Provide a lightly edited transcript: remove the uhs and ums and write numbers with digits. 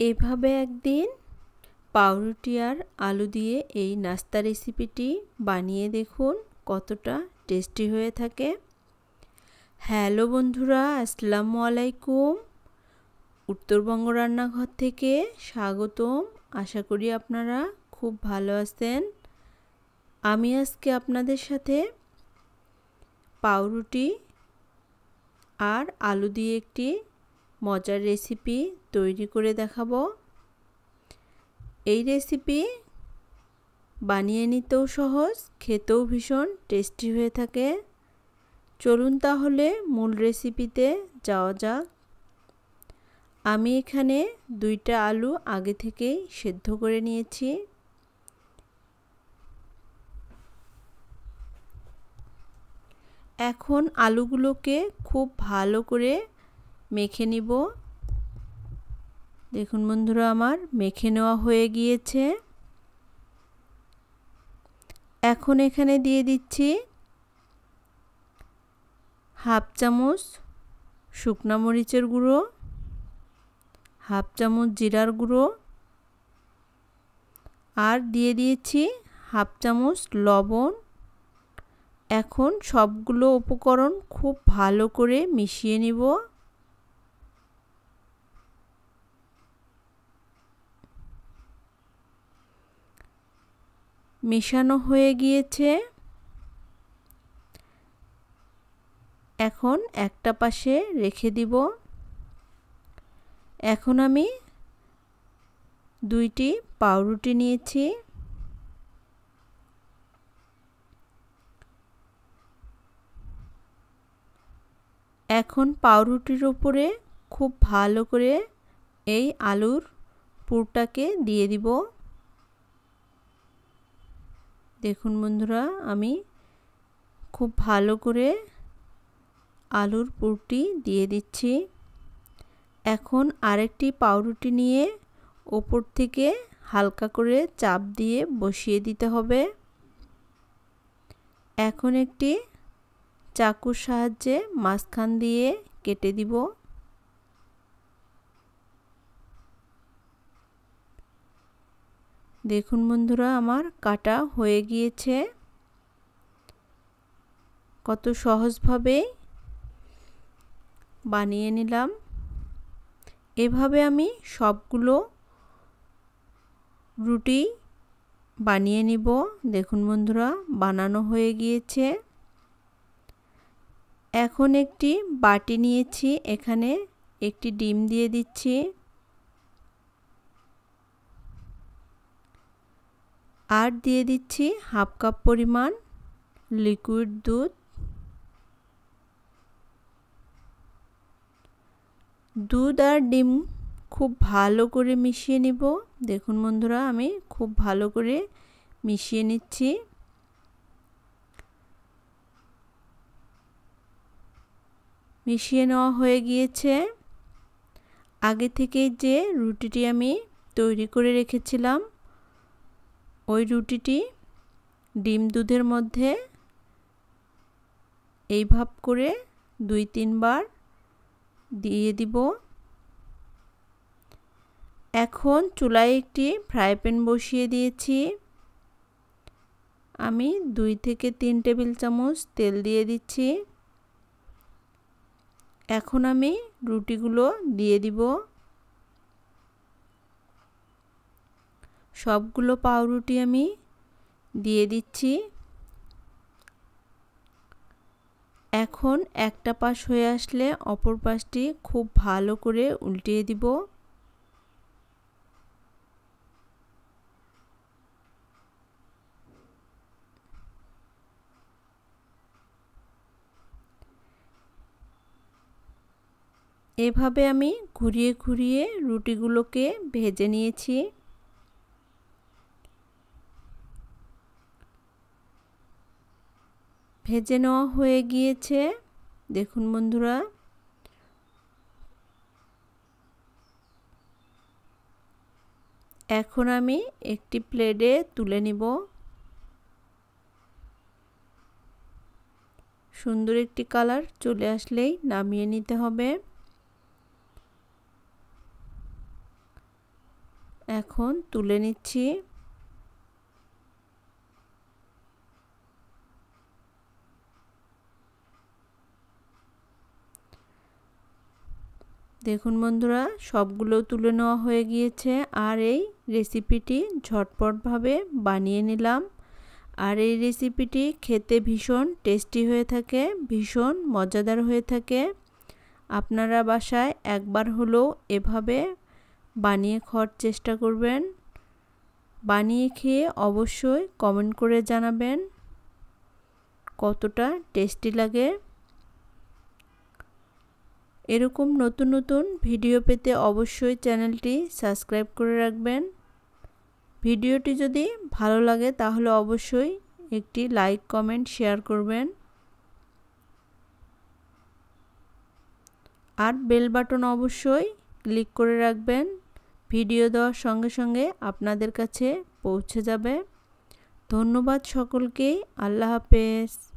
এভাবে একদিন পাউরুটি আর আলু দিয়ে এই নাস্তা রেসিপিটি বানিয়ে দেখুন কতটা টেস্টি হয়ে থাকে। হ্যালো বন্ধুরা, আসসালামু আলাইকুম। উত্তরবঙ্গ রান্নাঘর থেকে স্বাগতম। আশা করি আপনারা খুব ভালো আছেন। আমি আজকে আপনাদের সাথে পাউরুটি আর আলু দিয়ে একটি মজার রেসিপি তৈরি করে দেখাবো। এই রেসিপি বানিয়ে নিতেও সহজ, খেতেও ভীষণ টেস্টি হয়ে থাকে। চলুন তাহলে মূল রেসিপিতে যাওয়া যাক। আমি এখানে 2টা আলু আগে থেকেই সেদ্ধ করে নিয়েছি। এখন আলুগুলোকে খুব ভালো করে মেখে নিব। দেখুন বন্ধুরা, আমার মেখে নেওয়া হয়ে গিয়েছে। এখন এখানে দিয়ে দিচ্ছি হাফ চামচ শুকনা মরিচের গুঁড়ো, হাফ চামচ জিরার গুঁড়ো, আর দিয়ে দিয়েছি হাফ চামচ লবণ। এখন সবগুলো উপকরণ খুব ভালো করে মিশিয়ে নিব। মেশানো হয়ে গিয়েছে। এখন একটা পাশে রেখে দিব। এখন আমি 2টি পাউরুটি নিয়েছি। এখন পাউরুটির উপরে খুব ভালো করে এই আলুর পুরটাকে দিয়ে দিব। দেখুন বন্ধুরা, আমি খুব ভালো করে আলুর পুরটি দিয়ে দিচ্ছি। এখন আরেকটি পাউরুটি নিয়ে ওপর থেকে হালকা করে চাপ দিয়ে বসিয়ে দিতে হবে। এখন একটি চাকুর সাহায্যে মাঝখান দিয়ে কেটে দিব। দেখুন বন্ধুরা, আমার কাটা হয়ে গিয়েছে। কত সহজভাবে বানিয়ে নিলাম। এভাবে আমি সবগুলো রুটি বানিয়ে নিব। দেখুন বন্ধুরা, বানানো হয়ে গিয়েছে। এখন একটি বাটি নিয়েছি, এখানে একটি ডিম দিয়ে দিচ্ছি। আর দিয়ে দিচ্ছি হাফ কাপ পরিমাণ লিকুইড দুধ। দুধ আর ডিম খুব ভালো করে মিশিয়ে নিব। দেখুন বন্ধুরা, আমি খুব ভালো করে মিশিয়ে নিচ্ছি। মিশিয়ে নেওয়া হয়ে গিয়েছে। আগে থেকে যে রুটিটি আমি তৈরি করে রেখেছিলাম, ওই রুটিটি ডিম দুধের মধ্যে এইভাবে করে 2-3 বার দিয়ে দিব। এখন চুলায় একটি ফ্রাই প্যান বসিয়ে দিয়েছি। আমি 2 থেকে 3 টেবিল চামচ তেল দিয়ে দিচ্ছি। এখন আমি রুটিগুলো দিয়ে দিব। সবগুলো পাউরুটি আমি দিয়ে দিচ্ছি। এখন একটা পাশ হয়ে আসলে অপর পাশটি খুব ভালো করে উল্টিয়ে দিব। এভাবে আমি ঘুরিয়ে ঘুরিয়ে রুটিগুলোকে ভেজে নিয়েছি। ভেজে নেওয়া হয়ে গিয়েছে। দেখুন বন্ধুরা, এখন আমি একটি প্লেটে তুলে নিব। সুন্দর একটি কালার চলে আসলেই নামিয়ে নিতে হবে। এখন তুলে নিচ্ছি। দেখুন বন্ধুরা, সবগুলো তুলে নেওয়া হয়ে গিয়েছে। আর এই রেসিপিটি ঝটপটভাবে বানিয়ে নিলাম। আর এই রেসিপিটি খেতে ভীষণ টেস্টি হয়ে থাকে, ভীষণ মজাদার হয়ে থাকে। আপনারা বাসায় একবার হলেও এভাবে বানিয়ে খাওয়ার চেষ্টা করবেন। বানিয়ে খেয়ে অবশ্যই কমেন্ট করে জানাবেন কতটা টেস্টি লাগে। এরকম নতুন নতুন ভিডিও পেতে অবশ্যই চ্যানেলটি সাবস্ক্রাইব করে রাখবেন। ভিডিওটি যদি ভালো লাগে তাহলে অবশ্যই একটি লাইক, কমেন্ট, শেয়ার করবেন। আর বেল বাটন অবশ্যই ক্লিক করে রাখবেন। ভিডিও দেওয়ার সঙ্গে সঙ্গে আপনাদের কাছে পৌঁছে যাবে। ধন্যবাদ সকলকে। আল্লাহ হাফেজ।